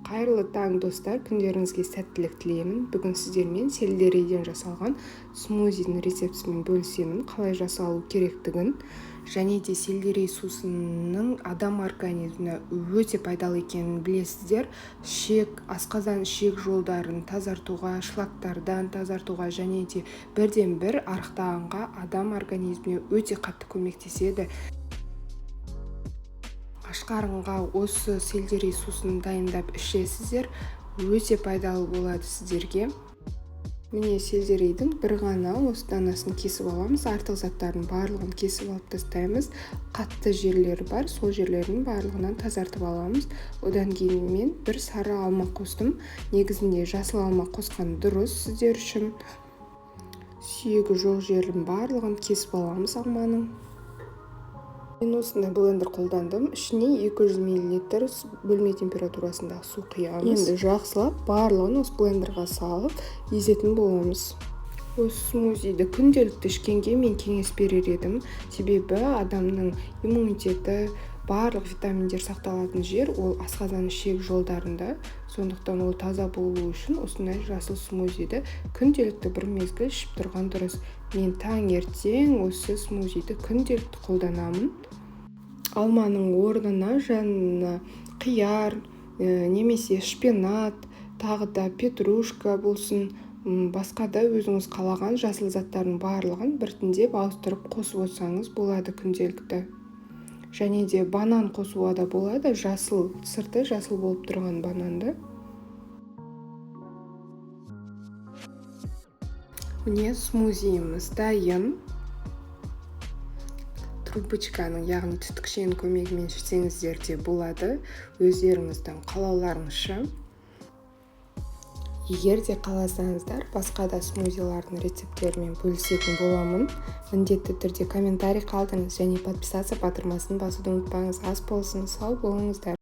Қайырлы таң достар, күндеріңізге сәттілік тілеймін. Бүгін сіздермен сельдерейден жасалған смузидің рецептісімен бөлісемін, қалай жасалу керектігін, және де сельдерей сусынының адам организміне өте пайдалы екенін білесіздер. Асқазан ішек жолдарын тазартуға, шлактардан тазартуға және де бірден бір арықтағанға адам организміне өте қатты көмектеседі. Ашқарынға осы сельдерей сусынын дайындап ішесіздер, өте пайдалы болады сіздерге. Міне сельдерейдің бір ғана осы данасын кесіп аламыз, артық заттардың барлығын кесіп алып тастаймыз. Қатты жерлері бар, сол жерлердің барлығынан тазартып аламыз. Одан кейін мен бір сары алма қостым. Негізінде жасыл алма қосқан дұрыс сіздер үшін. Сүйегі жоқ жердің барлығын кесіп аламыз алманың. Мен осындай блендер қолдандым. Ішіне 200 мл бөлме температурасындағы су құямыз. Енді жақсылап барлығын осы блендерға салып езетін боламыз. Осы смузиді күнделікті ішкенге мен кеңес берер едім. Себебі адамның иммунитеті, барлық витаминдер сақталатын жер ол асқазан ішек жолдарында. Сондықтан ол таза болу үшін осындай жасыл смузиді күнделікті бір мезгіл ішіп тұрған дұрыс. Мен таңертең осы смузиді күнделікті қолданамын. Алманың орнына жанына қияр, немесе шпинат, тағы да петрушка болсын, басқа да өзіңіз қалаған жасыл заттардың барлығын біртіндеп ауыстырып қосып отырсаңыз болады күнделікті. Және де банан қосуға да болады, жасыл, сырты жасыл болып тұрған бананды. Міне смузиіміз дайын. Трубочканың, яғни түтікшенің көмегімен ішсеңіздер де болады, өздеріңіздің қалауларыңызша. Егер де қаласаңыздар, басқа да смузилардың рецепттерімен бөлісетін боламын. Міндетті түрде комментарий қалдырыңыз және подписаться батырмасын басуды ұмытпаңыз. Ас болсын, сау болыңыздар.